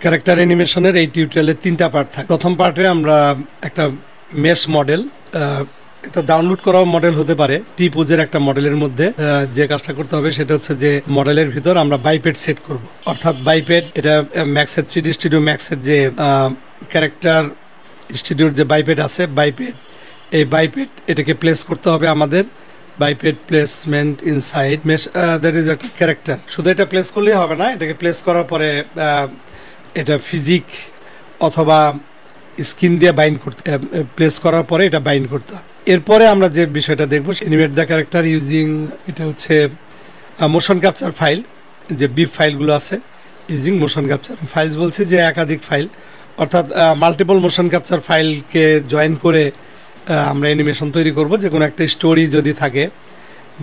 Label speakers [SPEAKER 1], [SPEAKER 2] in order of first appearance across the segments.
[SPEAKER 1] Character অ্যানিমেশনের এই টিউটোরিয়ালের 3টা পার্ট থাকে। প্রথম পার্টে আমরা একটা মেশ মডেল, এটা ডাউনলোড করা মডেল হতে পারে, টিপোজের একটা মডেলের মধ্যে যে কাজটা করতে হবে সেটা হচ্ছে যে মডেলের ভিতর আমরা বাইপেড সেট করব। অর্থাৎ বাইপেড এটা ম্যাক্সের 3D স্টুডিও ম্যাক্সের যে ক্যারেক্টার স্টুডিওর যে বাইপেড আছে, বাইপেড এই বাইপেড এটাকে প্লেস করতে হবে আমাদের। Biped placement inside mesh that is একটা ক্যারেক্টার। শুধু এটা প্লেস করলেই হবে না, এটাকে প্লেস করার পরে এটা ফিজিক অথবা স্কিন দিয়ে বাইন্ড করতে, প্লেস করার পরে এটা বাইন্ড করতে হবে। এরপরে আমরা যে বিষয়টা দেখব অ্যানিমেট দ্য ক্যারেক্টার ইউজিং, এটা হচ্ছে মোশন ক্যাপচার ফাইল, যে বিপ ফাইলগুলো আছে ইউজিং মোশন ক্যাপচার ফাইলস। বলছি যে একাধিক ফাইল, অর্থাৎ মাল্টিপল মোশন ক্যাপচার ফাইলকে জয়েন করে আমরা অ্যানিমেশন তৈরি করব। যে কোনো একটা স্টোরি যদি থাকে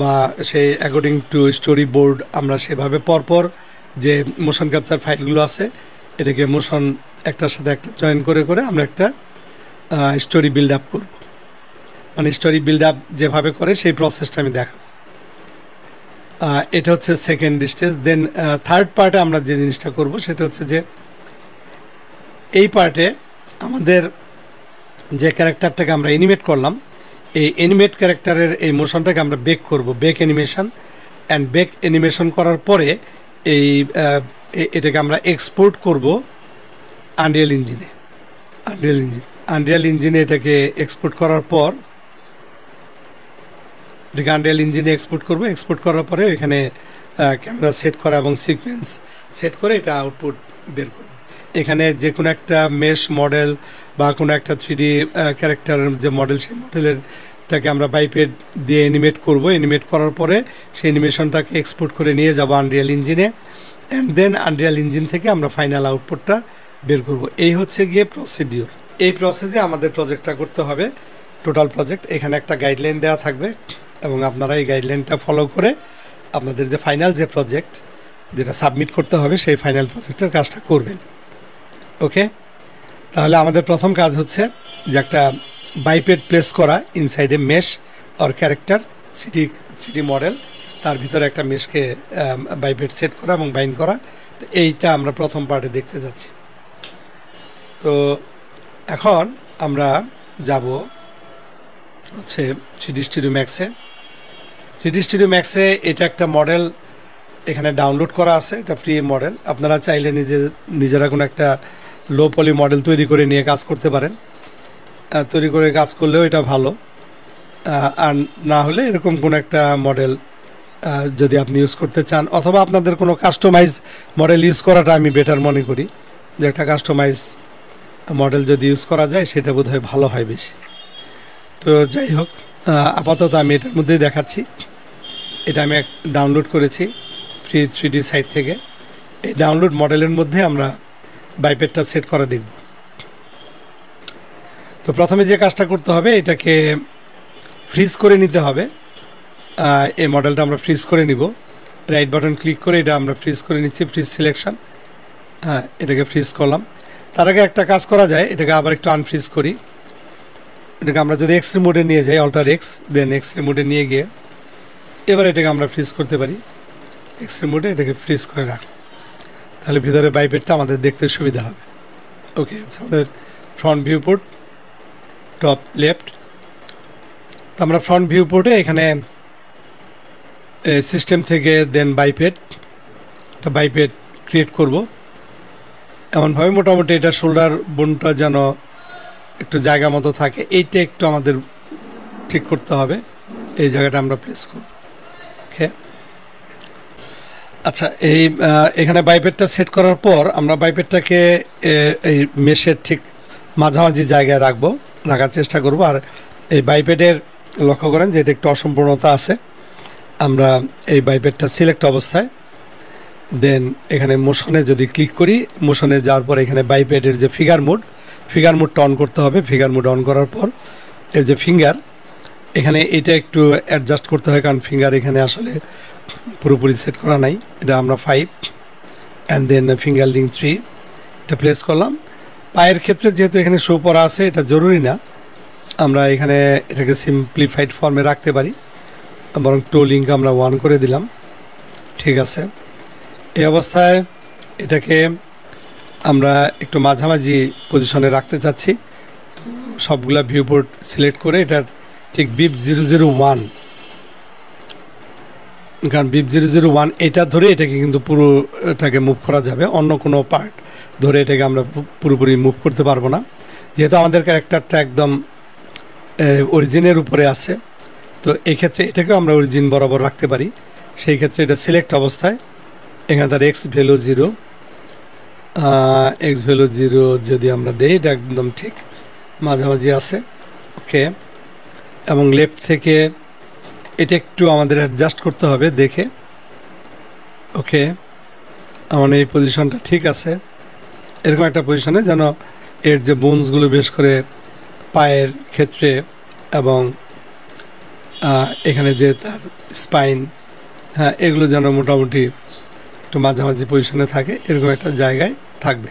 [SPEAKER 1] বা সেই অ্যাকর্ডিং টু স্টোরি বোর্ড আমরা সেভাবে পরপর যে মোশন ক্যাপচার ফাইলগুলো আছে এটাকে মোশন একটার সাথে একটা জয়েন করে করে আমরা একটা স্টোরি বিল্ড আপ করব। মানে স্টোরি বিল্ড আপ যেভাবে করে সেই প্রসেসটা আমি দেখাবো। এটা হচ্ছে সেকেন্ড স্টেজ। দেন থার্ড পার্টে আমরা যে জিনিসটা করব সেটা হচ্ছে যে এই পার্টে আমাদের যে ক্যারেক্টারটাকে আমরা অ্যানিমেট করলাম, এই অ্যানিমেট ক্যারেক্টারের এই মোশনটাকে আমরা বেক করব, bake animation. And bake animation করার পরে এই এটাকে আমরা এক্সপোর্ট করব আনরিয়াল ইঞ্জিনে। আনরিয়াল ইঞ্জিনে এটাকে এক্সপোর্ট করার পর এটাকে আনরিয়াল ইঞ্জিনে এক্সপোর্ট করব। এক্সপোর্ট করার পরে এখানে ক্যামেরা সেট করা এবং সিকোয়েন্স সেট করে এটা আউটপুট বের করব। এখানে যে কোনো একটা মেশ মডেল বা কোনো একটা 3D ক্যারেক্টারের যে মডেল, সেই মডেলেরটাকে আমরা বাইপেড দিয়ে অ্যানিমেট করব। অ্যানিমেট করার পরে সেই অ্যানিমেশনটাকে এক্সপোর্ট করে নিয়ে যাব আনরিয়াল ইঞ্জিনে। অ্যান্ড দেন আনরিয়াল ইঞ্জিন থেকে আমরা ফাইনাল আউটপুটটা বের করব। এই হচ্ছে গিয়ে প্রসিডিওর। এই প্রসেসে আমাদের প্রজেক্টটা করতে হবে, টোটাল প্রজেক্ট। এখানে একটা গাইডলাইন দেওয়া থাকবে এবং আপনারা এই গাইডলাইনটা ফলো করে আপনাদের যে ফাইনাল যে প্রজেক্ট যেটা সাবমিট করতে হবে সেই ফাইনাল প্রজেক্টের কাজটা করবেন। ওকে, তাহলে আমাদের প্রথম কাজ হচ্ছে যে একটা বাইপেড প্লেস করা inside a mesh or character 3D model, তার ভিতরে একটা মেশকে বাইপেড সেট করা এবং বাইন্ড করা। তো এইটা আমরা প্রথম পার্টে দেখতে যাচ্ছি। তো এখন আমরা যাব হচ্ছে 3D স্টুডিও ম্যাক্সে। 3D স্টুডিও ম্যাক্সে এটা একটা মডেল এখানে ডাউনলোড করা আছে, এটা ফ্রি মডেল। আপনারা চাইলে নিজেরা কোনো একটা লো পলি মডেল তৈরি করে নিয়ে কাজ করতে পারেন। তৈরি করে কাজ করলেও এটা ভালো, আর না হলে এরকম কোনো একটা মডেল যদি আপনি ইউজ করতে চান, অথবা আপনাদের কোনো কাস্টমাইজ মডেল ইউজ করাটা আমি বেটার মনে করি। যে একটা কাস্টমাইজ মডেল যদি ইউজ করা যায় সেটা বোধহয় ভালো হয় বেশি। তো যাই হোক, আপাতত আমি এটার মধ্যেই দেখাচ্ছি। এটা আমি ডাউনলোড করেছি ফ্রি 3D সাইট থেকে। এই ডাউনলোড মডেলের মধ্যে আমরা বাইপেডটা সেট করা দেখব। তো প্রথমে যে কাজটা করতে হবে, এটাকে ফ্রিজ করে নিতে হবে। এই মডেলটা আমরা ফ্রিজ করে নিব। রাইট বাটন ক্লিক করে এটা আমরা ফ্রিজ করে নিচ্ছি, ফ্রিজ সিলেকশন। এটাকে ফ্রিজ করলাম। তার আগে একটা কাজ করা যায়, এটাকে আবার একটু আনফ্রিজ করি। এটাকে আমরা যদি এক্সট্রিম মোডে নিয়ে যাই, অল্টার এক্স, দেন এক্সট্রিম মোডে নিয়ে গিয়ে এবার এটাকে আমরা ফ্রিজ করতে পারি। এক্সট্রিম মোডে এটাকে ফ্রিজ করে রাখ, তাহলে ভিতরে বাইপেডটা আমাদের দেখতে সুবিধা হবে। ওকে, আমাদের front view port top left. তো আমরা ফ্রন্ট ভিউ পোর্টে এখানে সিস্টেম থেকে দেন একটা বাইপেড ক্রিয়েট করব। এমনভাবে মোটামুটি এটা শোল্ডার বোনটা যেন একটু জায়গা মতো থাকে, এইটা একটু আমাদের ঠিক করতে হবে। এই জায়গাটা আমরা প্লেস করব। ওকে, আচ্ছা, এখানে বাইপেডটা সেট করার পর আমরা বাইপেডটাকে এই মেশের ঠিক মাঝামাঝি জায়গায় রাখার চেষ্টা করব। আর এই বাইপেডের লক্ষ্য করেন যে এটা একটু অসম্পূর্ণতা আছে। আমরা এই বাইপেডটা সিলেক্ট অবস্থায় দেন এখানে মোশনে যদি ক্লিক করি, মোশনে যাওয়ার পর এখানে বাইপেডের যে ফিগার মুডটা অন করতে হবে। ফিগার মুড অন করার পর এর যে ফিঙ্গার, এখানে এটা একটু অ্যাডজাস্ট করতে হয়, কারণ ফিঙ্গার এখানে আসলে পুরোপুরি সেট করা নাই। এটা আমরা 5 অ্যান্ড দেন ফিঙ্গার লিঙ্ক 3 এটা প্লেস করলাম। পায়ের ক্ষেত্রে যেহেতু এখানে শো করা আছে, এটা জরুরি না, আমরা এখানে এটাকে সিম্পলিফাইড ফর্মে রাখতে পারি, বরং টো লিঙ্ক আমরা 1 করে দিলাম। ঠিক আছে, এই অবস্থায় এটাকে আমরা একটু মাঝামাঝি পজিশনে রাখতে চাচ্ছি। তো সবগুলা ভিউপোর্ট সিলেক্ট করে এটার ঠিক বিপ 001, কারণ বিপ 001 এটা ধরে এটাকে কিন্তু পুরোটাকে মুভ করা যাবে, অন্য কোনো পার্ট ধরে এটাকে আমরা পুরোপুরি মুভ করতে পারবো না, যেহেতু আমাদের ক্যারেক্টারটা একদম অরিজিনের উপরে আছে। তো এই ক্ষেত্রে এটাকেও আমরা অরিজিন বরাবর রাখতে পারি। সেই ক্ষেত্রে এটা সিলেক্ট অবস্থায় এখানে তার এক্স ভ্যালু 0, এক্স ভ্যালু 0 যদি আমরা দেই এটা একদম ঠিক মাঝামাঝি আছে। ওকে, এবং লেফট থেকে এটা একটু আমাদের অ্যাডজাস্ট করতে হবে দেখে। ওকে, আমার এই পজিশনটা ঠিক আছে, এরকম একটা পজিশনে যেন এর যে বোনসগুলো বেশ করে পায়ের ক্ষেত্রে এবং এখানে যে তার স্পাইন, হ্যাঁ, এগুলো যেন মোটামুটি একটু মাঝামাঝি পজিশনে থাকে, এরকম একটা জায়গায় থাকবে।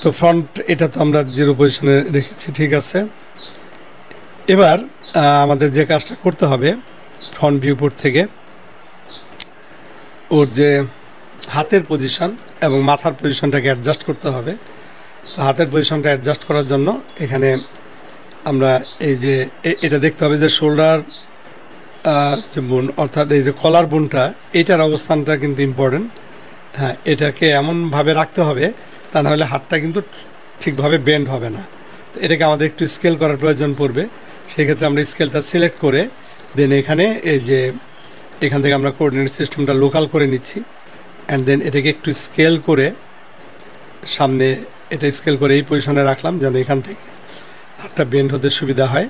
[SPEAKER 1] তো ফ্রন্ট এটা তো আমরা 0 পজিশনে রেখেছি, ঠিক আছে। এবার আমাদের যে কাজটা করতে হবে, ফ্রন্ট ভিউপোর্ট থেকে ওর যে হাতের পজিশন এবং মাথার পজিশনটাকে অ্যাডজাস্ট করতে হবে। তো হাতের পজিশনটা অ্যাডজাস্ট করার জন্য এখানে আমরা এই যে এটা দেখতে হবে যে শোল্ডার যে বোন, অর্থাৎ এই যে কলার বোনটা, এটার অবস্থানটা কিন্তু ইম্পর্টেন্ট। হ্যাঁ, এটাকে এমনভাবে রাখতে হবে, তা নাহলে হাতটা কিন্তু ঠিকভাবে বেন্ড হবে না। তো এটাকে আমাদের একটু স্কেল করার প্রয়োজন পড়বে। সেক্ষেত্রে আমরা স্কেলটা সিলেক্ট করে দেন এখানে এই যে এখান থেকে আমরা কোঅর্ডিনেট সিস্টেমটা লোকাল করে নিচ্ছি, অ্যান্ড দেন এটাকে একটু স্কেল করে সামনে এটা স্কেল করে এই পজিশনে রাখলাম যেন এখান থেকে হাতটা বেন্ড হতে সুবিধা হয়।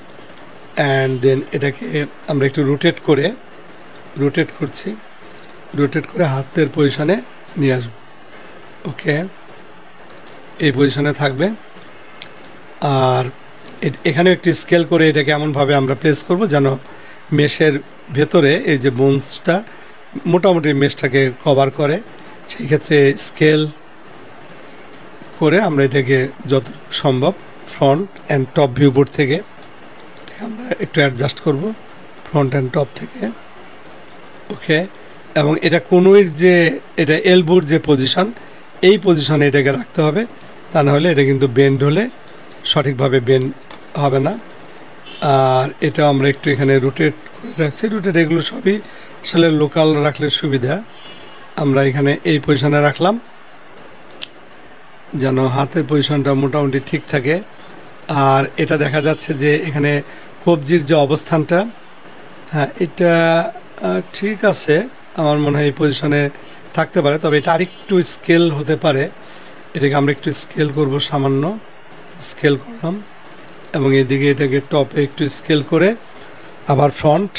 [SPEAKER 1] অ্যান্ড দেন এটাকে আমরা একটু রোটেট করছি, রোটেট করে হাতের পজিশনে নিয়ে আসবো। ওকে, এই পজিশনে থাকবে। আর এখানে একটু স্কেল করে এটাকে এমনভাবে আমরা প্লেস করব যেন মেশের ভেতরে এই যে বোনসটা মোটামুটি মেশটাকে কভার করে। সেই ক্ষেত্রে স্কেল করে আমরা এটাকে যত সম্ভব ফ্রন্ট অ্যান্ড টপ ভিউবোর্ড থেকে আমরা একটু অ্যাডজাস্ট করব, ফ্রন্ট অ্যান্ড টপ থেকে। ওকে, এবং এটা কোনোর যে এটা এলবোর যে পজিশন, এই পজিশনে এটাকে রাখতে হবে, তা নাহলে এটা কিন্তু বেন্ড হলে সঠিকভাবে বেন্ড হবে না। আর এটা আমরা একটু এখানে রোটেট করে রাখছি, রোটেট এগুলো সবই আসলে লোকাল রাখলে সুবিধা। আমরা এখানে এই পজিশনে রাখলাম যেন হাতের পজিশনটা মোটামুটি ঠিক থাকে। আর এটা দেখা যাচ্ছে যে এখানে কবজির যে অবস্থানটা, হ্যাঁ, এটা ঠিক আছে, আমার মনে হয় এই পজিশনে থাকতে পারে, তবে এটা আরেকটু স্কেল হতে পারে। এটাকে আমরা একটু স্কেল করব, সামান্য স্কেল করলাম, এবং এদিকে এটাকে টপে একটু স্কেল করে আবার ফ্রন্ট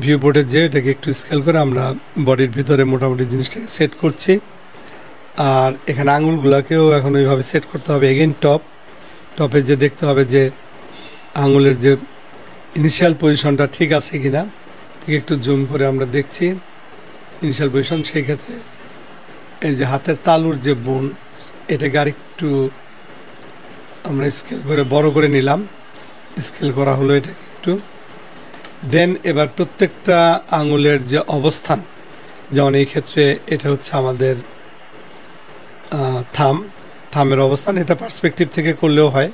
[SPEAKER 1] ভিউ বোর্ডে যে এটাকে একটু স্কেল করে আমরা বডির ভিতরে মোটামুটি জিনিসটাকে সেট করছি। আর এখানে আঙুলগুলোকেও এখন ওইভাবে সেট করতে হবে। এগেইন টপে যে দেখতে হবে যে আঙুলের যে ইনিশিয়াল পজিশনটা ঠিক আছে কিনা, ঠিক একটু জুম করে আমরা দেখছি ইনিশিয়াল পজিশন। সেই ক্ষেত্রে এই যে হাতের তালুর যে বোন, এটাকে আরেকটু আমরা স্কেল করে বড় করে নিলাম, স্কেল করা হলো এটাকে একটু। দেন এবার প্রত্যেকটা আঙুলের যে অবস্থান, যেমন এই ক্ষেত্রে এটা হচ্ছে আমাদের থামের অবস্থান, এটা পার্সপেক্টিভ থেকে করলেও হয়,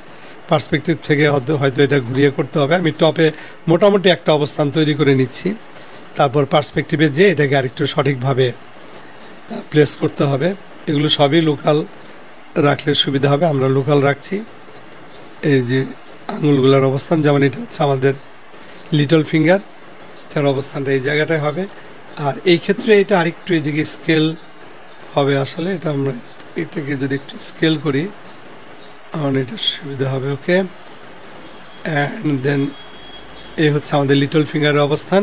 [SPEAKER 1] পার্সপেক্টিভ থেকে হয়তো এটা ঘুরিয়ে করতে হবে। আমি টপে মোটামুটি একটা অবস্থান তৈরি করে নিচ্ছি, তারপর পার্সপেক্টিভে যে এটাকে আরেকটু সঠিকভাবে প্লেস করতে হবে। এগুলো সবই লোকাল রাখলে সুবিধা হবে, আমরা লোকাল রাখছি। এই যে আঙুলগুলোর অবস্থান, যেমন এটা হচ্ছে আমাদের লিটল ফিঙ্গার, তার অবস্থানটা এই জায়গাটায় হবে। আর এই ক্ষেত্রে এটা আরেকটু এদিকে স্কেল হবে, আসলে এটা আমরা এটাকে যদি একটু স্কেল করি আমার এটা সুবিধা হবে। ওকে, অ্যান্ড দেন এই হচ্ছে আমাদের লিটল ফিঙ্গারের অবস্থান,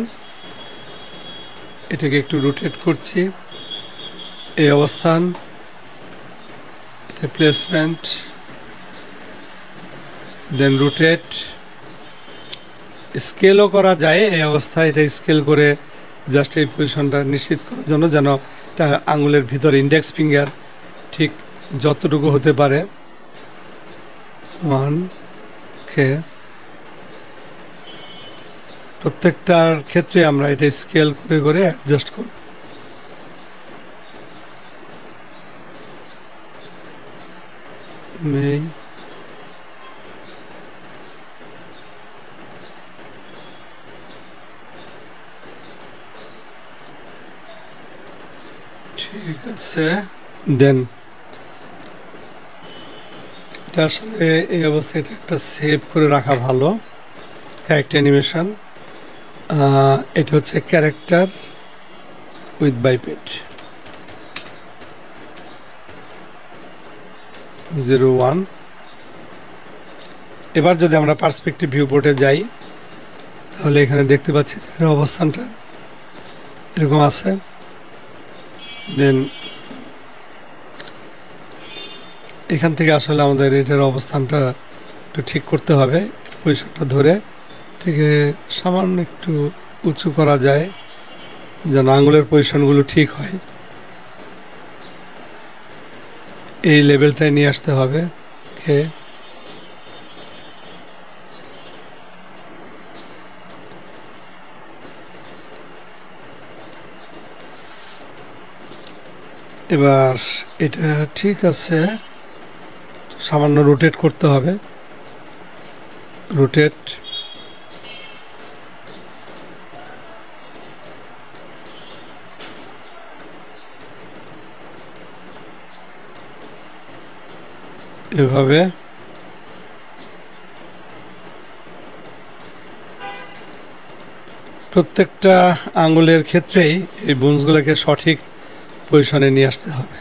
[SPEAKER 1] এটাকে একটু রোটেট করছি, এই অবস্থান, এটা প্লেসমেন্ট, দেন রোটেট। স্কেলও করা যায় এই অবস্থায়, এটা স্কেল করে জাস্ট এই পজিশনটা নিশ্চিত করার জন্য যেন এটা আঙুলের ভিতরে ইন্ডেক্স ফিঙ্গার ঠিক যতটুকু হতে পারে। ওকে, প্রত্যেকটার ক্ষেত্রে আমরা এটা স্কেল করে করে অ্যাডজাস্ট করব। নেই। ঠিক আছে, দেন এটা আসলে এই অবস্থায় এটা একটা সেভ করে রাখা ভালো। ক্যারেক্টার অ্যানিমেশন, এটা হচ্ছে ক্যারেক্টার উইথ বাইপেড 01। এবার যদি আমরা পার্সপেক্টিভ ভিউ পোর্টে যাই তাহলে এখানে দেখতে পাচ্ছি যে এর অবস্থানটা এরকম আছে। দেন এখান থেকে আসলে আমাদের এটার অবস্থানটা একটু ঠিক করতে হবে। পজিশনটা ধরে ঠিক সামান্য একটু উঁচু করা যায় যেন আঙুলের পজিশনগুলো ঠিক হয়। এই লেভেলটায় নিয়ে আসতে হবে। ওকে, এবার এটা ঠিক আছে, সামান্য রোটেট করতে হবে। রোটেট, এভাবে প্রত্যেকটা আঙ্গুলের ক্ষেত্রেই এই বোনসগুলোকে সঠিক পজিশনে নিয়ে আসতে হবে।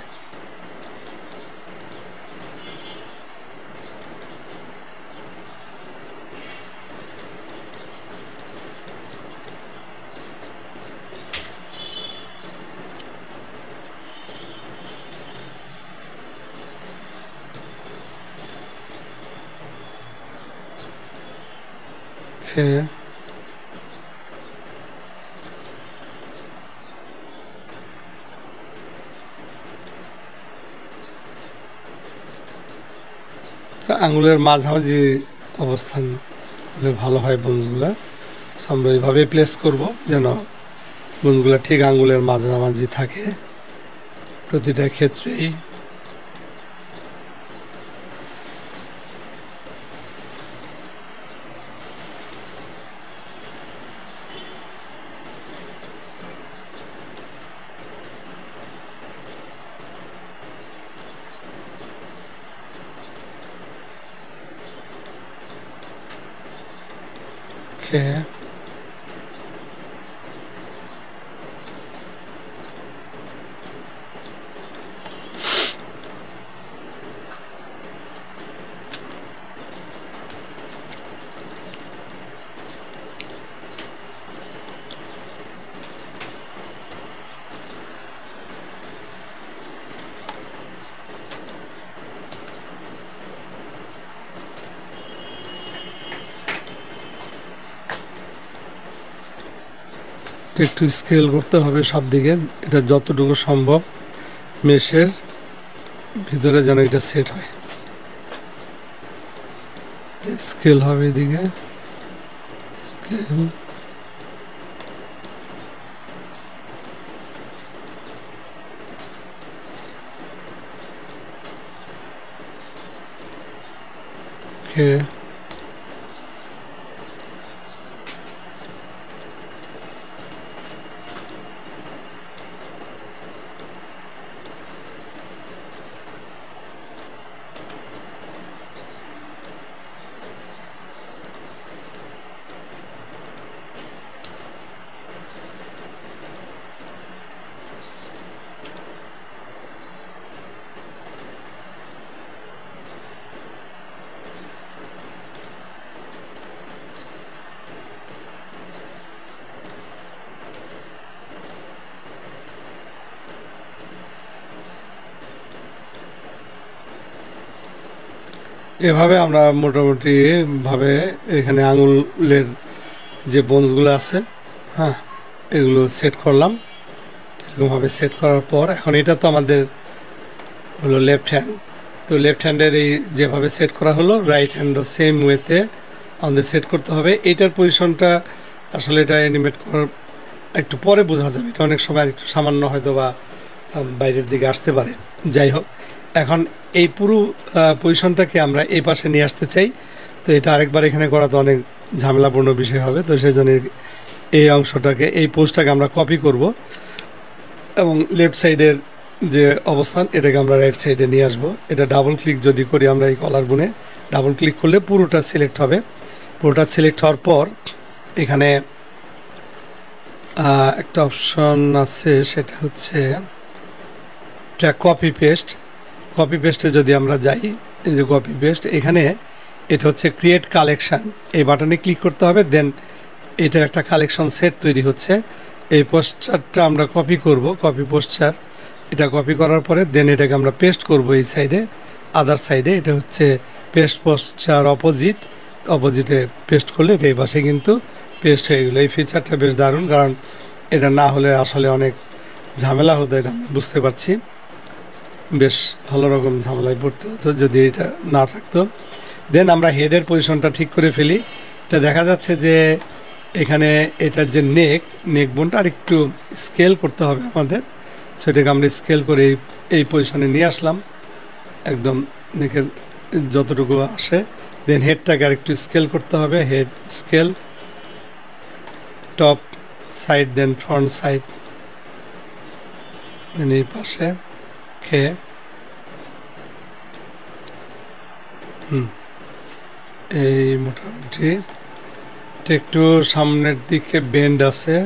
[SPEAKER 1] আঙুলের মাঝামাঝি অবস্থান হলে ভালো হয় বোনসগুলা। আমরা এইভাবে প্লেস করব যেন বোনসগুলা ঠিক আঙুলের মাঝামাঝি থাকে প্রতিটা ক্ষেত্রেই। Okay. একটু স্কেল করতে হবে সব দিকে, এটা যতটুকু সম্ভব মেশের ভিতরে যেন এটা সেট হয়। স্কেল হবে এদিকে, স্কেল ওকে। এভাবে আমরা মোটামুটি ভাবে এখানে আঙুলের যে বোনসগুলো আছে, হ্যাঁ, এগুলো সেট করলাম। এরকমভাবে সেট করার পর এখন এটা তো আমাদের হলো লেফট হ্যান্ড, তো লেফট হ্যান্ডের এই যেভাবে সেট করা হলো রাইট হ্যান্ডও সেম ওয়েতে আমাদের সেট করতে হবে। এইটার পজিশনটা আসলে এটা অ্যানিমেট করার একটু পরে বোঝা যাবে, এটা অনেক সময় একটু সামান্য হয়তো বা বাইরের দিকে আসতে পারে। যাই হোক, এখন এই পুরো পজিশনটাকে আমরা এই পাশে নিয়ে আসতে চাই, তো এটা আরেকবার এখানে করা তো অনেক ঝামেলাপূর্ণ বিষয় হবে। তো সেই জন্য এই অংশটাকে, এই পোস্টটাকে আমরা কপি করব এবং লেফট সাইডের যে অবস্থান এটাকে আমরা রাইট সাইডে নিয়ে আসব। এটা ডাবল ক্লিক যদি করি আমরা এই কলার বোনে ডাবল ক্লিক করলে পুরোটা সিলেক্ট হবে। পুরোটা সিলেক্ট হওয়ার পর এখানে একটা অপশন আছে, সেটা হচ্ছে কপি পেস্ট। কপি পেস্টে যদি আমরা যাই, এই যে কপি পেস্ট, এখানে এটা হচ্ছে ক্রিয়েট কালেকশন, এই বাটনে ক্লিক করতে হবে। দেন এটার একটা কালেকশন সেট তৈরি হচ্ছে। এই পোস্টারটা আমরা কপি করব, কপি পোস্টার, এটা কপি করার পরে দেন এটাকে আমরা পেস্ট করব এই সাইডে, আদার সাইডে। এটা হচ্ছে পেস্ট পোস্টার অপোজিটে পেস্ট করলে এটা এই পাশে কিন্তু পেস্ট হয়ে গেলো। এই ফিচারটা বেশ দারুণ, কারণ এটা না হলে আসলে অনেক ঝামেলা হতো, এটা আমি বুঝতে পারছি। বেশ ভালো রকম ঝামেলায় পড়তে হতো যদি এটা না থাকতো। দেন আমরা হেডের পজিশনটা ঠিক করে ফেলি। এটা দেখা যাচ্ছে যে এখানে এটার যে নেক বোনটা আর একটু স্কেল করতে হবে আমাদের, সেটাকে আমরা স্কেল করে এই পজিশনে নিয়ে আসলাম, একদম নেকের যতটুকু আসে। দেন হেডটাকে আর একটু স্কেল করতে হবে, হেড স্কেল, টপ সাইড, দেন ফ্রন্ট সাইড, দেন এই পাশে এই মোটামুটি একটু সামনের দিকে বেন্ড আছে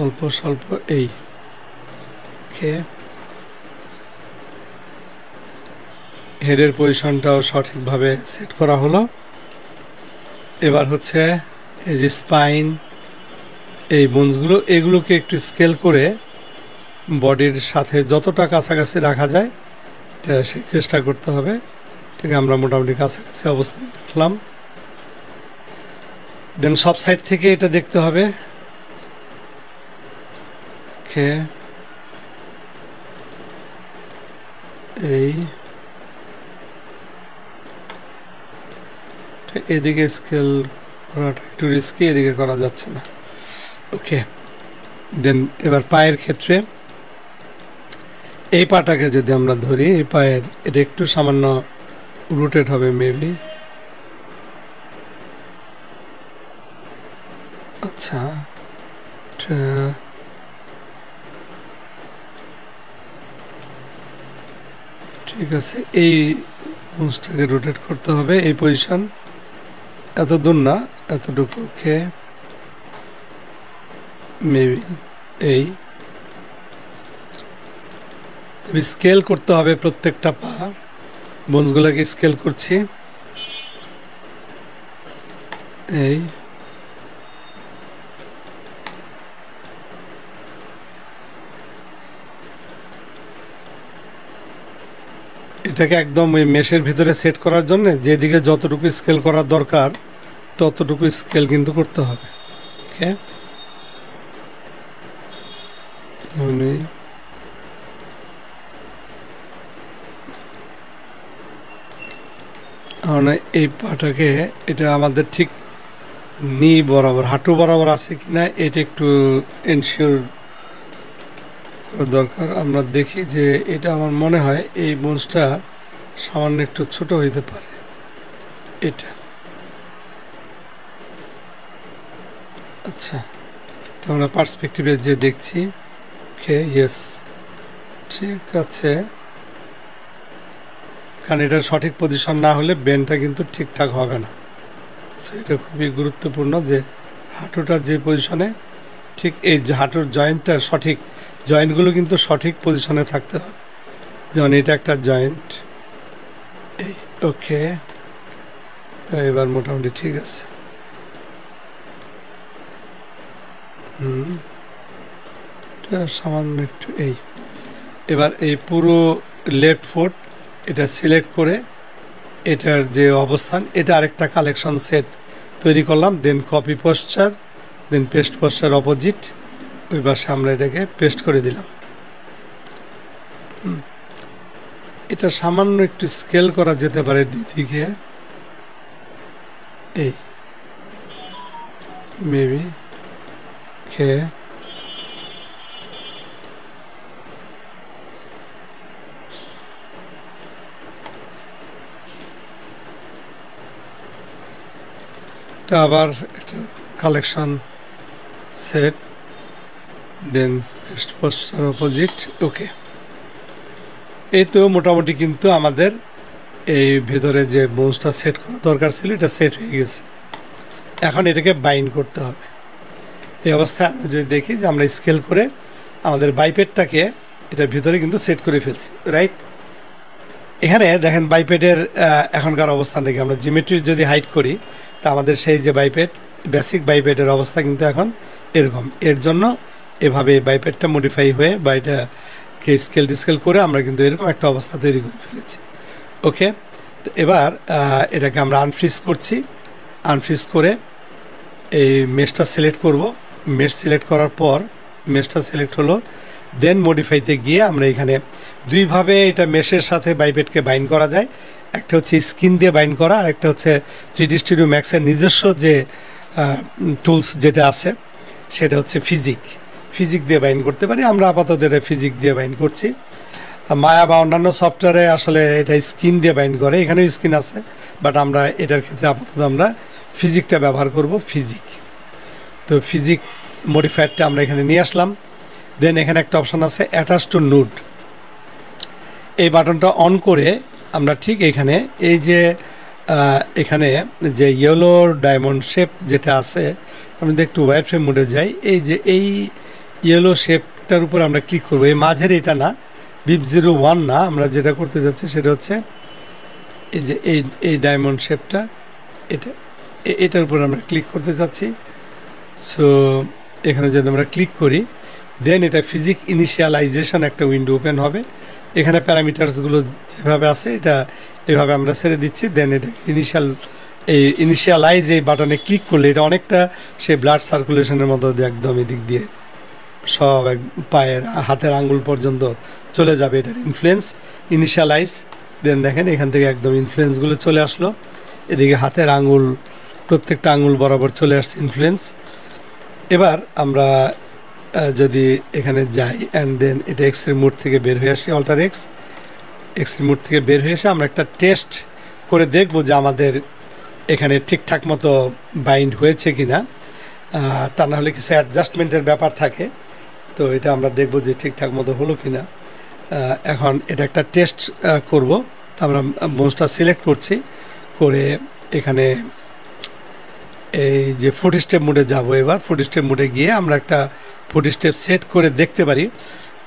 [SPEAKER 1] অল্প স্বল্প। এই হেডের পজিশনটাও সঠিকভাবে সেট করা হলো। এবার হচ্ছে এই যে স্পাইন, এই বোনসগুলো, এগুলোকে একটু স্কেল করে বডির সাথে যতটা কাছাকাছি রাখা যায় এটা সেই চেষ্টা করতে হবে। ঠিক আমরা মোটামুটি কাছাকাছি অবস্থানে রাখলাম। দেন সব সাইড থেকে এটা দেখতে হবে। এই এদিকে স্কেল করাটা একটু রিস্কি, এদিকে করা যাচ্ছে না। ওকে, দেন এবার পায়ের ক্ষেত্রে এই পাটাকে যদি আমরা ধরি, এই পায়ের এটা একটু সামান্য রুটেড হবে মেবি। আচ্ছা, ঠিক আছে, এই মুজটাকে রোটেট করতে হবে। এই পজিশন এত দূর না, এতটুকুকে মেবি এই স্কেল করতে হবে প্রত্যেকটা পা। বোনসগুলোকে স্কেল করছি, এই এটাকে একদম ওই মেশের ভিতরে সেট করার জন্য যেদিকে যতটুকু স্কেল করার দরকার ততটুকু স্কেল কিন্তু করতে হবে। ওকে, এই পাটাকে এটা আমাদের ঠিক নি বরাবর, হাঁটু বরাবর আছে কিনা এটা একটু এনশিওর দরকার। আমরা দেখি যে এটা আমার মনে হয় এই বোনসটা সামান্য একটু ছোট হইতে পারে। এটা আচ্ছা, আমরা পার্সপেক্টিভে যে দেখছি। ওকে, ইয়েস, ঠিক আছে, কারণ এটা সঠিক পজিশন না হলে বেনটা কিন্তু ঠিকঠাক হবে না। সো এটা খুবই গুরুত্বপূর্ণ যে হাঁটুটা যে পজিশনে, ঠিক এই হাঁটুর জয়েন্টটা সঠিক, জয়েন্টগুলো কিন্তু সঠিক পজিশনে থাকতে হবে। যেমন এটা একটা জয়েন্ট, এই ওকে, এবার মোটামুটি ঠিক আছে। সামান্য একটু এই, এবার এই পুরো লেফট ফুট এটা সিলেক্ট করে এটার যে অবস্থান, এটা আরেকটা কালেকশন সেট তৈরি করলাম। দেন কপি পোস্টার, দেন পেস্ট পোস্টার অপোজিট, ওই পাশে আমরা এটাকে পেস্ট করে দিলাম। এটা সামান্য একটু স্কেল করা যেতে পারে দুই দিকে, এই মেবি একটা আবার একটা কালেকশন সেট, দেন পোস্টার অপোজিট। ওকে, এই তো মোটামুটি কিন্তু আমাদের এই ভেতরে যে বোনসটা সেট করা দরকার ছিল এটা সেট হয়ে গেছে। এখন এটাকে বাইন্ড করতে হবে। এই অবস্থায় আমরা যদি দেখি যে আমরা স্কেল করে আমাদের বাইপেডটাকে এটার ভিতরে কিন্তু সেট করে ফেলছি, রাইট? এখানে দেখেন বাইপেডের এখনকার অবস্থানটাকে আমরা জিওমেট্রি যদি হাইড করি তা আমাদের সেই যে বাইপেড, বেসিক বাইপেডের অবস্থা কিন্তু এখন এরকম। এর জন্য এভাবে বাইপেডটা মডিফাই হয়ে বা এটাকে স্কেল ডিস্কেল করে আমরা কিন্তু এরকম একটা অবস্থা তৈরি করে ফেলেছি। ওকে, তো এবার এটাকে আমরা আনফ্রিজ করছি। আনফ্রিজ করে এই মেশটা সিলেক্ট করব। মেশ সিলেক্ট করার পর মেশটা সিলেক্ট হলো, দেন মডিফাইতে গিয়ে আমরা এখানে দুইভাবে এটা মেশের সাথে বাইপেডকে বাইন্ড করা যায়। একটা হচ্ছে স্কিন দিয়ে বাইন্ড করা, আর একটা হচ্ছে 3D Studio Maxের নিজস্ব যে টুলস যেটা আছে সেটা হচ্ছে ফিজিক দিয়ে বাইন্ড করতে পারি। আমরা আপাতত এটা ফিজিক দিয়ে বাইন্ড করছি। মায়া বা অন্যান্য সফটওয়্যারে আসলে এটা স্কিন দিয়ে বাইন্ড করে, এখানেও স্কিন আছে, বাট আমরা এটার ক্ষেত্রে আপাতত আমরা ফিজিকটা ব্যবহার করব। তো ফিজিক মডিফায়ারটা আমরা এখানে নিয়ে আসলাম। দেন এখানে একটা অপশান আছে অ্যাটাচ টু নোড, এই বাটনটা অন করে আমরা ঠিক এখানে এই যে এখানে যে ইয়েলো ডায়মন্ড শেপ যেটা আছে, আমরা যদি একটু ওয়্যার ফ্রেম মোডে যাই, এই যে এই ইয়েলো শেপটার উপর আমরা ক্লিক করবো। এই মাঝের এটা না, BIP01 না, আমরা যেটা করতে যাচ্ছি সেটা হচ্ছে এই যে এই ডায়মন্ড শেপটা, এটার উপর আমরা ক্লিক করতে যাচ্ছি। সো এখানে যদি আমরা ক্লিক করি দেন এটা ফিজিক ইনিশিয়ালাইজেশন একটা উইন্ডো ওপেন হবে। এখানে প্যারামিটার্সগুলো যেভাবে আছে এটা এভাবে আমরা ছেড়ে দিচ্ছি। দেন এটা ইনিশিয়ালাইজ এই বাটনে ক্লিক করলে এটা অনেকটা সেই ব্লাড সার্কুলেশনের মতো একদম এদিক দিয়ে সব পায়ের হাতের আঙ্গুল পর্যন্ত চলে যাবে এটার ইনফ্লুয়েন্স। ইনিশিয়ালাইজ, দেন দেখেন এখান থেকে একদম ইনফ্লুয়েন্সগুলো চলে আসলো। এদিকে হাতের আঙ্গুল, প্রত্যেকটা আঙ্গুল বরাবর চলে আসছে ইনফ্লুয়েন্স। এবার আমরা যদি এখানে যাই অ্যান্ড দেন এটা এক্সের মোড থেকে বের হয়ে আসি, অল্টার এক্সের মোড থেকে বের হয়ে এসে আমরা একটা টেস্ট করে দেখব যে আমাদের এখানে ঠিকঠাক মতো বাইন্ড হয়েছে কি না। তা না হলে কিছু অ্যাডজাস্টমেন্টের ব্যাপার থাকে, তো এটা আমরা দেখব যে ঠিকঠাক মতো হলো কি না। এখন এটা একটা টেস্ট করব। আমরা বোনসটা সিলেক্ট করছি, করে এখানে এই যে 40 স্টেপ মোডে যাব। এবার 40 স্টেপ মোডে গিয়ে আমরা একটা 40 স্টেপ সেট করে দেখতে পারি।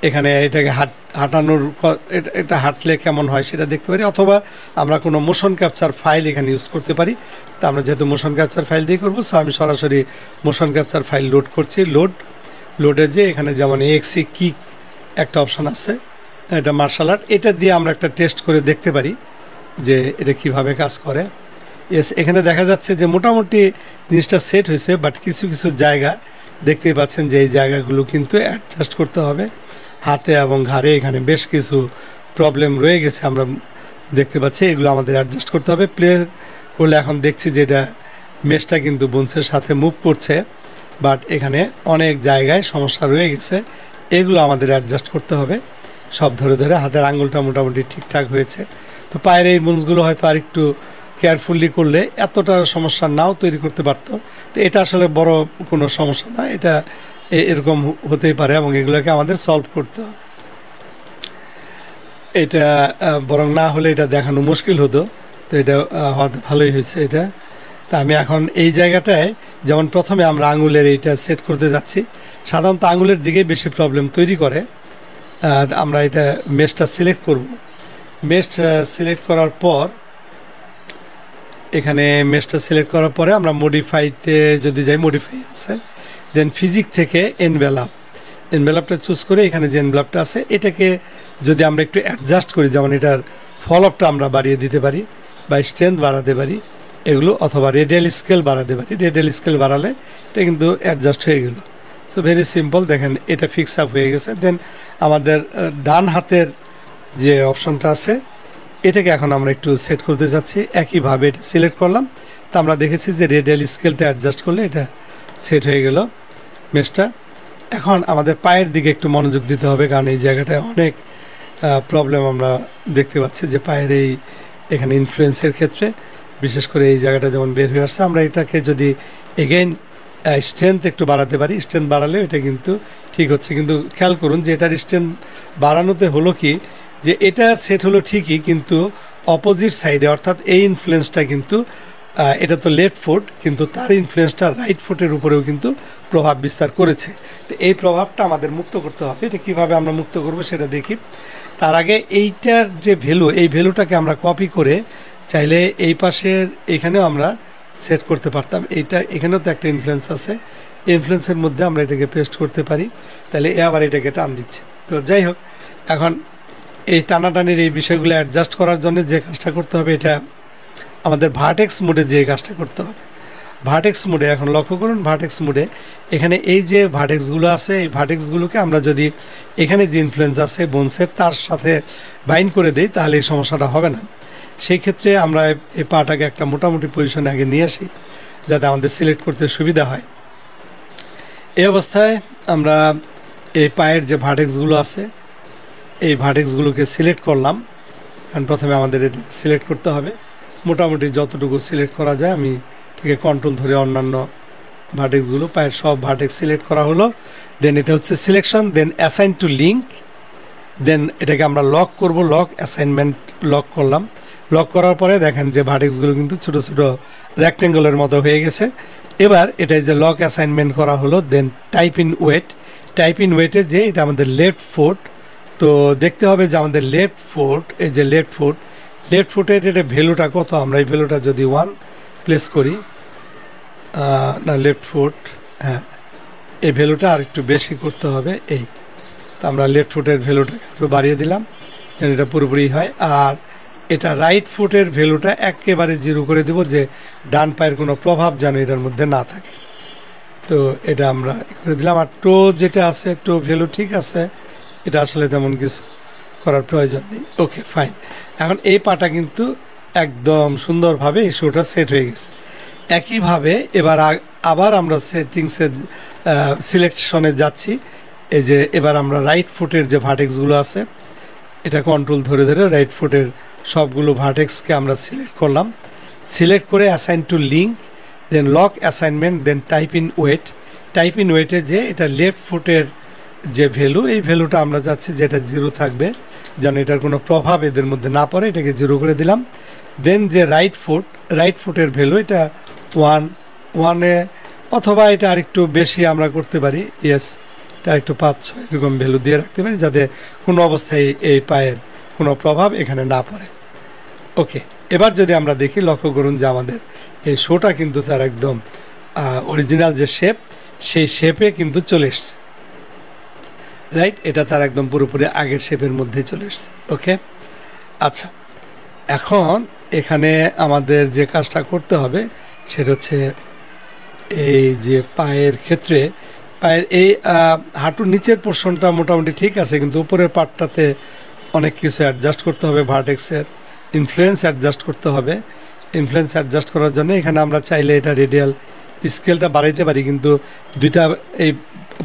[SPEAKER 1] এখানে এটাকে হাঁটানোর এটা হাঁটলে কেমন হয় সেটা দেখতে পারি, অথবা আমরা কোনো মোশন ক্যাপচার ফাইল এখানে ইউজ করতে পারি। তো আমরা যেহেতু মোশন ক্যাপচার ফাইল দিয়ে করবো, সো আমি সরাসরি মোশন ক্যাপচার ফাইল লোড করছি। লোডে যে এখানে যেমন এক্সি কিক একটা অপশান আছে, এটা মার্শাল আর্ট, এটা দিয়ে আমরা একটা টেস্ট করে দেখতে পারি যে এটা কিভাবে কাজ করে। এখানে দেখা যাচ্ছে যে মোটামুটি জিনিসটা সেট হয়েছে, বাট কিছু কিছু জায়গা দেখতেই পাচ্ছেন যে এই জায়গাগুলো কিন্তু অ্যাডজাস্ট করতে হবে। হাতে এবং ঘাড়ে এখানে বেশ কিছু প্রবলেম রয়ে গেছে আমরা দেখতে পাচ্ছি, এগুলো আমাদের অ্যাডজাস্ট করতে হবে। প্লে করলে এখন দেখছি যে এটা মেশটা কিন্তু বোনসের সাথে মুভ করছে, বাট এখানে অনেক জায়গায় সমস্যা রয়ে গেছে, এগুলো আমাদের অ্যাডজাস্ট করতে হবে। সব ধরে ধরে হাতের আঙুলটা মোটামুটি ঠিকঠাক হয়েছে। তো পায়ের এই বোনসগুলো হয়তো আর একটু কেয়ারফুলি করলে এতটা সমস্যা নাও তৈরি করতে পারতো। তো এটা আসলে বড় কোনো সমস্যা না, এটা এরকম হতেই পারে এবং এগুলোকে আমাদের সলভ করতে হবে। এটা বরং না হলে এটা দেখানো মুশকিল হতো, তো এটা হয়তো ভালোই হয়েছে এটা। তা আমি এখন এই জায়গাটায় যেমন প্রথমে আমরা আঙুলের এইটা সেট করতে যাচ্ছি, সাধারণত আঙুলের দিকে বেশি প্রবলেম তৈরি করে। আমরা এটা মেশটা সিলেক্ট করব। মেশ সিলেক্ট করার পর এখানে মেশটা সিলেক্ট করার পরে আমরা মডিফাইতে যদি যাই, মডিফাই আছে, দেন ফিজিক থেকে এনভেলাপটা চুজ করে এখানে যে এনভেলাপটা আছে এটাকে যদি আমরা একটু অ্যাডজাস্ট করি, যেমন এটার ফলপটা আমরা বাড়িয়ে দিতে পারি বা স্ট্রেংথ বাড়াতে পারি এগুলো, অথবা রেডিয়াল স্কেল বাড়াতে পারি। রেডিয়াল স্কেল বাড়ালে এটা কিন্তু অ্যাডজাস্ট হয়ে গেল। সো ভেরি সিম্পল, দেখেন এটা ফিক্স আপ হয়ে গেছে। দেন আমাদের ডান হাতের যে অপশনটা আছে এটাকে এখন আমরা একটু সেট করতে যাচ্ছি। একইভাবে এটা সিলেক্ট করলাম, তো আমরা দেখেছি যে রেডিয়াল স্কেলটা অ্যাডজাস্ট করলে এটা সেট হয়ে গেল মেশটা। এখন আমাদের পায়ের দিকে একটু মনোযোগ দিতে হবে, কারণ এই জায়গাটায় অনেক প্রবলেম আমরা দেখতে পাচ্ছি যে পায়ের এখানে ইনফ্লুয়েন্সের ক্ষেত্রে। বিশেষ করে এই জায়গাটা যেমন বের হয়ে আসছে, আমরা এটাকে যদি এগেইন স্ট্রেংথ একটু বাড়াতে পারি, স্ট্রেংথ বাড়ালে এটা কিন্তু ঠিক হচ্ছে। কিন্তু খেয়াল করুন যে এটার স্ট্রেংথ বাড়ানোতে হলো কি, যে এটা সেট হলো ঠিকই, কিন্তু অপোজিট সাইডে অর্থাৎ এই ইনফ্লুয়েন্সটা কিন্তু এটা তো লেফট ফুট, কিন্তু তার ইনফ্লুয়েন্সটা রাইট ফুটের উপরেও কিন্তু প্রভাব বিস্তার করেছে। তো এই প্রভাবটা আমাদের মুক্ত করতে হবে। এটা কীভাবে আমরা মুক্ত করব সেটা দেখি। তার আগে এইটার যে ভ্যালু, এই ভ্যালুটাকে আমরা কপি করে চাইলে এই পাশের এখানেও আমরা সেট করতে পারতাম। এইটা এখানেও তো একটা ইনফ্লুয়েন্স আছে, ইনফ্লুয়েন্সের মধ্যে আমরা এটাকে পেস্ট করতে পারি, তাহলে এ আবার এটাকে টান দিচ্ছে। তো যাই হোক, এখন এই টানাটানির এই বিষয়গুলো অ্যাডজাস্ট করার জন্য যে কাজটা করতে হবে, এটা আমাদের ভার্টেক্স মোডে যে কাজটা করতে হবে। ভার্টেক্স মোডে এখন লক্ষ্য করুন, ভার্টেক্স মোডে এখানে এই যে ভার্টেক্সগুলো আছে, এই ভার্টেক্সগুলোকে আমরা যদি এখানে যে ইনফ্লুয়েন্স আছে বোনসের তার সাথে বাইন্ড করে দিই, তাহলে এই সমস্যাটা হবে না। সেই ক্ষেত্রে আমরা এই পাটাকে একটা মোটামুটি পজিশনে আগে নিয়ে আসি, যাতে আমাদের সিলেক্ট করতে সুবিধা হয়। এই অবস্থায় আমরা এই পায়ের যে ভার্টেক্সগুলো আছে, এই ভার্টেক্সগুলোকে সিলেক্ট করলাম। কারণ প্রথমে আমাদের এটি সিলেক্ট করতে হবে, মোটামুটি যতটুকু সিলেক্ট করা যায়। আমি ঠিক কন্ট্রোল ধরে অন্যান্য ভার্টেক্সগুলো, পায়ের সব ভার্টেক্স সিলেক্ট করা হলো। দেন এটা হচ্ছে selection, then assign to link, then এটাকে আমরা লক করব, লক অ্যাসাইনমেন্ট লক করলাম। লক করার পরে দেখেন যে ভার্টেক্সগুলো কিন্তু ছোটো ছোটো রেক্টেঙ্গলের মতো হয়ে গেছে। এবার এটাই যে লক অ্যাসাইনমেন্ট করা হলো, then type in weight, type in ওয়েটে যে এটা আমাদের লেফট ফুট, তো দেখতে হবে যে আমাদের লেফট ফুট, এই যে লেফট ফুটের এটা ভ্যালুটা কত। আমরা এই ভ্যালুটা যদি 1 প্লেস করি, না লেফট ফুট, হ্যাঁ এই ভ্যালুটা আর একটু বেশি করতে হবে। এই তো আমরা লেফট ফুটের ভ্যালুটা একটু বাড়িয়ে দিলাম যেন এটা পুরোপুরি হয়। আর এটা রাইট ফুটের ভ্যালুটা একেবারে 0 করে দেব, যে ডান পায়ের কোনো প্রভাব যেন এটার মধ্যে না থাকে। তো এটা আমরা করে দিলাম। আর টো যেটা আছে, টো ভ্যালু ঠিক আছে, এটা আসলে তেমন কিছু করার প্রয়োজন নেই। Okay fine. এখন এই পাটা কিন্তু একদম সুন্দরভাবে এই শোটা সেট হয়ে গেছে। একইভাবে এবার আবার আমরা সেটিংসের সিলেকশনে যাচ্ছি। এই যে এবার আমরা রাইট ফুটের যে ভার্টেক্সগুলো আছে, এটা কন্ট্রোল ধরে ধরে রাইট ফুটের সবগুলো ভার্টেক্সকে আমরা সিলেক্ট করলাম। সিলেক্ট করে assign to link, then lock assignment, then type in weight. Type in ওয়েটে যে এটা লেফট ফুটের যে ভ্যালু, এই ভ্যালুটা আমরা যাচ্ছি যেটা 0 থাকবে, যেন এটার কোনো প্রভাব এদের মধ্যে না পড়ে, এটাকে 0 করে দিলাম। দেন যে রাইট ফুটের ভ্যালু এটা 1 অথবা এটা আরেকটু বেশি আমরা করতে পারি, ইয়েস এটা একটু 5-6 এরকম ভ্যালু দিয়ে রাখতে পারি, যাতে কোনো অবস্থায় এই পায়ের কোনো প্রভাব এখানে না পড়ে। ওকে, এবার যদি আমরা দেখি, লক্ষ্য করুন যে আমাদের এই শোটা কিন্তু তার একদম অরিজিনাল যে শেপ, সেই শেপে কিন্তু চলে এসছে। রাইট, এটা তার একদম পুরোপুরি আগের শেপের মধ্যে চলে এসছে। ওকে, আচ্ছা, এখন এখানে আমাদের যে কাজটা করতে হবে সেটা হচ্ছে এই যে পায়ের ক্ষেত্রে, পায়ের এই হাঁটুর নিচের পোর্শনটা মোটামুটি ঠিক আছে, কিন্তু উপরের পার্টটাতে অনেক কিছু অ্যাডজাস্ট করতে হবে। ভার্টেক্সের ইনফ্লুয়েন্স অ্যাডজাস্ট করতে হবে। ইনফ্লুয়েন্স অ্যাডজাস্ট করার জন্য এখানে আমরা চাইলে এটা রেডিয়াল স্কেলটা বাড়াইতে পারি, কিন্তু দুইটা এই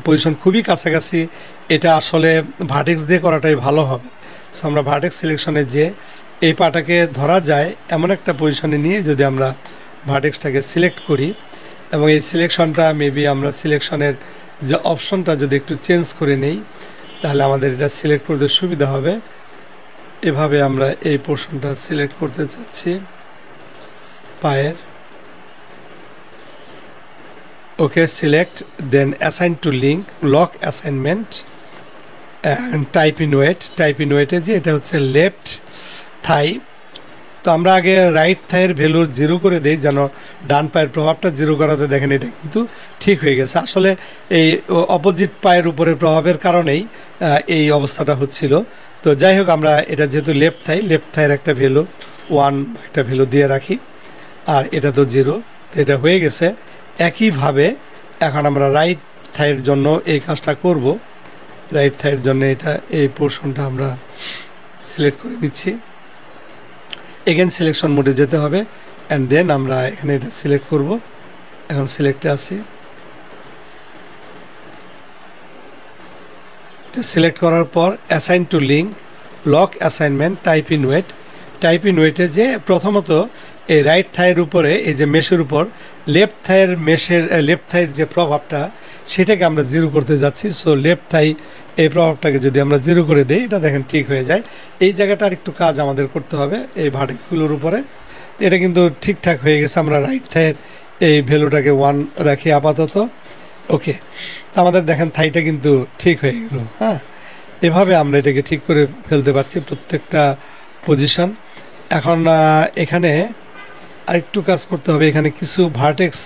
[SPEAKER 1] পজিশন খুবই কাছাকাছি, এটা আসলে ভার্টেক্স দিয়ে করাটাই ভালো হবে। সো আমরা ভার্টেক্স সিলেকশনে যে এই পাটাকে ধরা যায় এমন একটা পজিশনে নিয়ে যদি আমরা ভার্টেক্সটাকে সিলেক্ট করি, এবং এই সিলেকশনটা মেবি আমরা সিলেকশনের যে অপশনটা যদি একটু চেঞ্জ করে নেই, তাহলে আমাদের এটা সিলেক্ট করতে সুবিধা হবে। এভাবে আমরা এই পোর্শনটা সিলেক্ট করতে চাচ্ছি পায়ের। Okay, select, then assign to link, lock assignment, and type in weight. Type in ওয়েটে যে এটা হচ্ছে লেফট থাই, তো আমরা আগে রাইট থাইয়ের ভ্যালু 0 করে দিই, যেন ডান পায়ের প্রভাবটা 0 করাতে দেখেন এটা কিন্তু ঠিক হয়ে গেছে। আসলে এই অপোজিট পায়ের উপরে প্রভাবের কারণেই এই অবস্থাটা হচ্ছিল। তো যাই হোক, আমরা এটা যেহেতু লেফট থাইয়ের একটা ভ্যালু 1 একটা ভ্যালু দিয়ে রাখি, আর এটা তো 0, তো এটা হয়ে গেছে। একইভাবে এখন আমরা রাইট থাইয়ের জন্য এই কাজটা করব। রাইট থাইয়ের জন্য এটা এই পোর্শনটা আমরা সিলেক্ট করে নিচ্ছি। এগেন সিলেকশন মোডে যেতে হবে, অ্যান্ড দেন আমরা এখানে এটা সিলেক্ট করব। এখন সিলেক্টে আসি, এটা সিলেক্ট করার পর assign to link, lock assignment, type in weight. Type in ওয়েটে যে প্রথমত এই রাইট থাইয়ের উপরে এই যে মেশের উপর লেফট থাইয়ের যে প্রভাবটা সেটাকে আমরা জিরো করতে যাচ্ছি। সো লেফট থাই এই প্রভাবটাকে যদি আমরা জিরো করে দিই, এটা দেখেন ঠিক হয়ে যায়। এই জায়গাটা আর একটু কাজ আমাদের করতে হবে এই ভার্টেক্সগুলোর উপরে। এটা কিন্তু ঠিকঠাক হয়ে গেছে। আমরা রাইট থাইয়ের এই ভ্যালুটাকে 1 রাখি আপাতত। ওকে, আমাদের দেখেন থাইটা কিন্তু ঠিক হয়ে গেল। হ্যাঁ, এভাবে আমরা এটাকে ঠিক করে ফেলতে পারছি প্রত্যেকটা পজিশন। এখন এখানে আরেকটু কাজ করতে হবে। এখানে কিছু ভার্টেক্স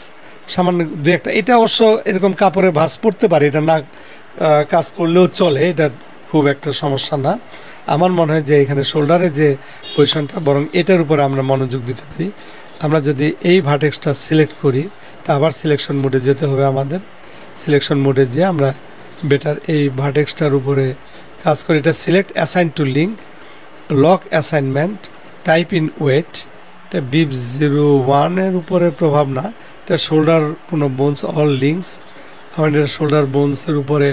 [SPEAKER 1] সামান্য দু একটা, এটা অবশ্য এরকম কাপড়ে ভাঁজ পড়তে পারে, এটা না কাজ করলেও চলে, এটা খুব একটা সমস্যা না। আমার মনে হয় যে এখানে শোল্ডারে যে পজিশনটা, বরং এটার উপরে আমরা মনোযোগ দিতে পারি। আমরা যদি এই ভার্টেক্সটা সিলেক্ট করি, তা আবার সিলেকশন মোডে যেতে হবে আমাদের। সিলেকশন মোডে যেয়ে আমরা বেটার এই ভার্টেক্সটার উপরে কাজ করি। এটা select, assign to link, lock assignment, type in weight. এটা বিপ 01-এর উপরে প্রভাব না, এটা শোল্ডার কোনো বোনস অল লিঙ্কস। আমাদের শোল্ডার বোনসের উপরে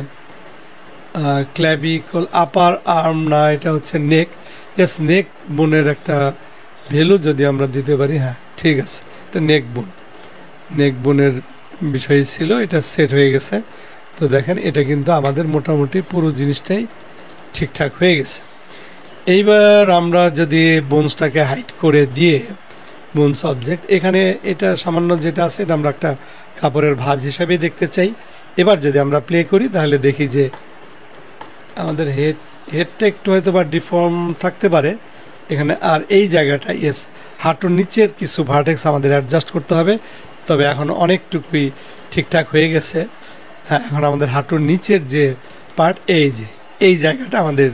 [SPEAKER 1] ক্ল্যাভিকল, আপার আর্ম না, এটা হচ্ছে নেক। ইয়েস, নেক বোনের একটা ভ্যালু যদি আমরা দিতে পারি, হ্যাঁ ঠিক আছে, এটা নেক বোনের বিষয় ছিল, এটা সেট হয়ে গেছে। তো দেখেন এটা কিন্তু আমাদের মোটামুটি পুরো জিনিসটাই ঠিকঠাক হয়ে গেছে। এইবার আমরা যদি বোনসটাকে হাইড করে দিয়ে বোনস অবজেক্ট, এখানে এটা সামান্য যেটা আছে এটা আমরা একটা কাপড়ের ভাঁজ হিসাবে দেখতে চাই। এবার যদি আমরা প্লে করি তাহলে দেখি যে আমাদের হেডটা একটু হয়তো বা ডিফর্ম থাকতে পারে এখানে। আর এই জায়গাটা, ইয়েস, হাঁটুর নিচের কিছু ভার্টেক্স আমাদের অ্যাডজাস্ট করতে হবে, তবে এখন অনেকটুকুই ঠিকঠাক হয়ে গেছে। হ্যাঁ, এখন আমাদের হাঁটুর নিচের যে পার্ট, এই জায়গাটা আমাদের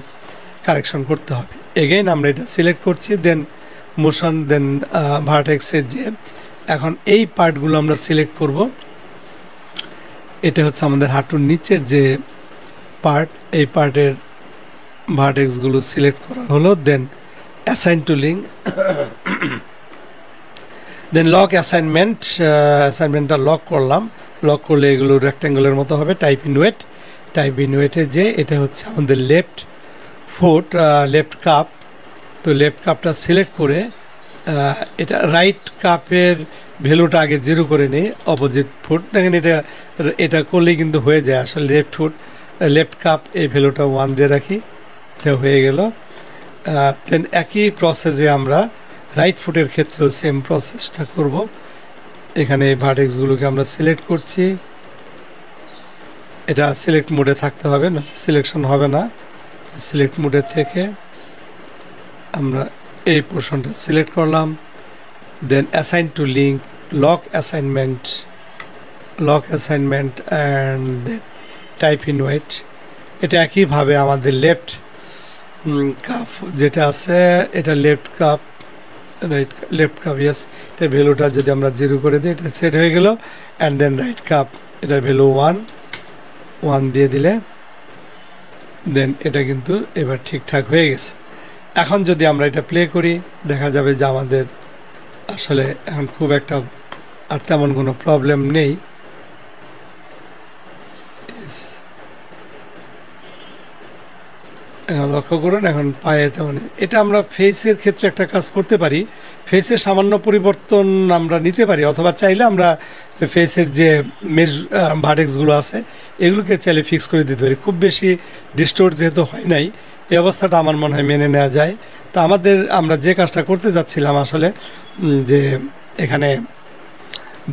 [SPEAKER 1] কারেকশন করতে হবে। এগেইন আমরা এটা সিলেক্ট করছি, দেন মোশন, দেন ভার্টেক্সের যে এখন এই পার্টগুলো আমরা সিলেক্ট করব। এটা হচ্ছে আমাদের হাঁটুর নিচের যে পার্ট, এই পার্টের ভার্টেক্সগুলো সিলেক্ট করা হলো। Then assign to link, then lock অ্যাসাইনমেন্টটা লক করলাম। লক করলে এগুলো রেক্ট্যাঙ্গলের মতো হবে। টাইপ ইন ওয়েটে যে এটা হচ্ছে আমাদের লেফট কাপ। তো লেফট কাপটা সিলেক্ট করে এটা রাইট কাপের ভ্যালুটা আগে জিরো করে নিই, অপোজিট ফুট। দেখেন এটা করলেই কিন্তু হয়ে যায় আসলে। লেফট কাপ এই ভ্যালুটা 1 দিয়ে রাখি, এটা হয়ে গেল। দেন একই প্রসেসে আমরা রাইট ফুটের ক্ষেত্রেও সেম প্রসেসটা করব। এখানে এই ভার্টেক্সগুলোকে আমরা সিলেক্ট করছি। এটা সিলেক্ট মোডে থাকতে হবে, না সিলেকশন হবে না। সিলেক্ট মোডে থেকে আমরা এই পোর্শনটা সিলেক্ট করলাম। Then assign to link, lock assignment and then type in weight. এটা একইভাবে আমাদের লেফট কাপ যেটা আছে, এটা লেফট কাপ, ইয়েস, এটা ভ্যালুটা যদি আমরা জিরো করে দিই, এটা সেট হয়ে গেল। অ্যান্ড দেন রাইট কাপ, এটার ভ্যালু 1 দিয়ে দিলে দেন এটা কিন্তু এবার ঠিকঠাক হয়ে গেছে। এখন যদি আমরা এটা প্লে করি, দেখা যাবে যে আমাদের আসলে এখন খুব একটা আর তেমন কোনো প্রবলেম নেই। লক্ষ্য করুন এখন পায়ে তেমন। এটা আমরা ফেসের ক্ষেত্রে একটা কাজ করতে পারি, ফেসের সামান্য পরিবর্তন আমরা নিতে পারি, অথবা চাইলে আমরা ফেসের যে ভার্টেক্সগুলো আছে এগুলোকে চাইলে ফিক্স করে দিতে পারি। খুব বেশি ডিস্টোর্ট যেহেতু হয় নাই, এই অবস্থাটা আমার মনে হয় মেনে নেওয়া যায়। তো আমরা যে কাজটা করতে যাচ্ছিলাম আসলে, যে এখানে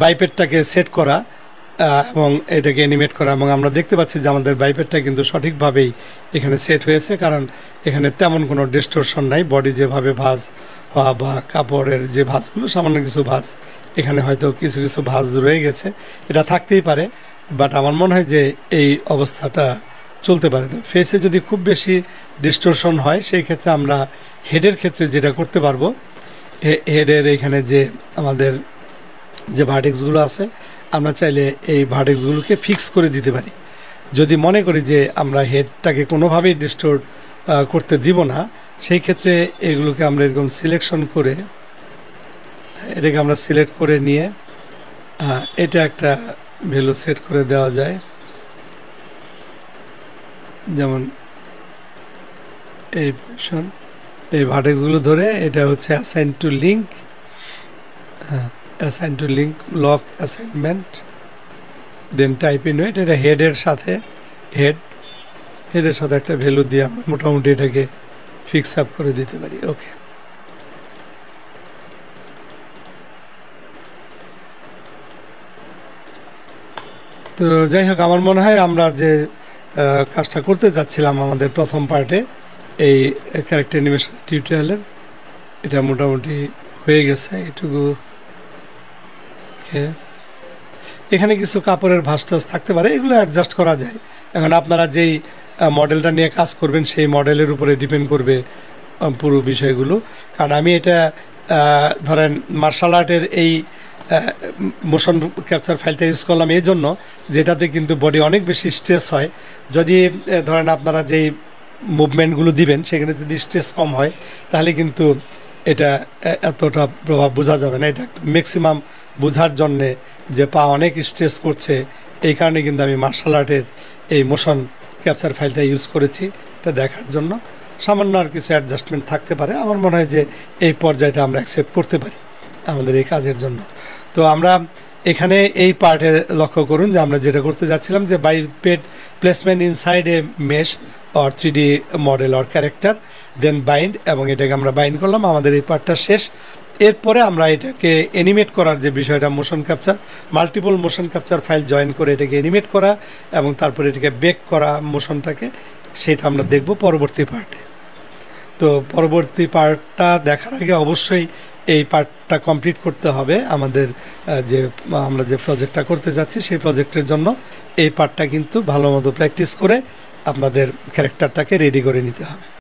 [SPEAKER 1] বাইপেডটাকে সেট করা এবং এটাকে অ্যানিমেট করা, এবং আমরা দেখতে পাচ্ছি যে আমাদের বাইপেডটা কিন্তু সঠিকভাবেই এখানে সেট হয়েছে, কারণ এখানে তেমন কোনো ডিস্টোরশন নাই। বডি যেভাবে ভাঁজ হওয়া বা কাপড়ের যে ভাঁজগুলো, সামান্য কিছু ভাঁজ এখানে হয়তো কিছু ভাঁজ রয়ে গেছে, এটা থাকতেই পারে। বাট আমার মনে হয় যে এই অবস্থাটা চলতে পারে। তো ফেসে যদি খুব বেশি ডিস্টোরশন হয়, সেই ক্ষেত্রে আমরা হেডের ক্ষেত্রে যেটা করতে পারবো, হেডের এখানে যে আমাদের যে ভার্টেক্সগুলো আছে, আমরা চাইলে এই ভার্টেক্সগুলোকে ফিক্স করে দিতে পারি। যদি মনে করি যে আমরা হেডটাকে কোনোভাবেই ডিস্টোর্ট করতে দিব না, সেই ক্ষেত্রে এগুলোকে আমরা এরকম সিলেকশন করে, এটাকে আমরা সিলেক্ট করে নিয়ে এটা একটা ভ্যালু সেট করে দেওয়া যায়। যেমন এই পজিশন, এই ভার্টেক্সগুলো ধরে এটা হচ্ছে assign to link, assign to link lock assignment, then type in weight. এটা হেডের সাথে হেডের সাথে একটা ভ্যালু দিয়ে আমরা মোটামুটি এটাকে ফিক্স আপ করে দিতে পারি। ওকে, তো যাই হোক, আমার মনে হয় আমরা যে কাজটা করতে যাচ্ছিলাম আমাদের প্রথম পার্টে এই ক্যারেক্টার অ্যানিমেশন টিউটোরিয়ালের, এটা মোটামুটি হয়ে গেছে এটুকু। এখানে কিছু কাপড়ের ভাঁজ টাজ থাকতে পারে, এগুলো অ্যাডজাস্ট করা যায়। এখন আপনারা যেই মডেলটা নিয়ে কাজ করবেন সেই মডেলের উপরে ডিপেন্ড করবে পুরো বিষয়গুলো। কারণ আমি এটা ধরেন মার্শাল আর্টের এই মোশন ক্যাপচার ফাইলটা ইউজ করলাম এই জন্য, যেটাতে কিন্তু বডি অনেক বেশি স্ট্রেস হয়। যদি ধরেন আপনারা যেই মুভমেন্টগুলো দিবেন সেখানে যদি স্ট্রেস কম হয় তাহলে কিন্তু এটা এতটা প্রভাব বোঝা যাবে না। এটা ম্যাক্সিমাম বোঝার জন্যে যে পা অনেক স্ট্রেস করছে, এই কারণে কিন্তু আমি মার্শাল আর্টের এই মোশন ক্যাপচার ফাইলটা ইউজ করেছি, এটা দেখার জন্য। সামান্য আর কিছু অ্যাডজাস্টমেন্ট থাকতে পারে, আমার মনে হয় যে এই পর্যায়টা আমরা অ্যাকসেপ্ট করতে পারি আমাদের এই কাজের জন্য। তো আমরা এখানে এই পার্টে লক্ষ্য করুন যে আমরা যেটা করতে যাচ্ছিলাম যে biped placement inside a mesh or 3D model or character then bind, এবং এটাকে আমরা বাইন্ড করলাম। আমাদের এই পার্টটা শেষ। এরপরে আমরা এটাকে অ্যানিমেট করার যে বিষয়টা, motion capture multiple motion capture file join করে এটাকে অ্যানিমেট করা এবং তারপরে এটাকে বেক করা মোশনটাকে, সেটা আমরা দেখব পরবর্তী পার্টে। তো পরবর্তী পার্টটা দেখার আগে অবশ্যই এই পার্টটা কমপ্লিট করতে হবে। আমাদের আমরা যে প্রজেক্টটা করতে যাচ্ছি সেই প্রজেক্টের জন্য এই পার্টটা কিন্তু ভালো মতো প্র্যাকটিস করে আপনাদের ক্যারেক্টারটাকে রেডি করে নিতে হবে।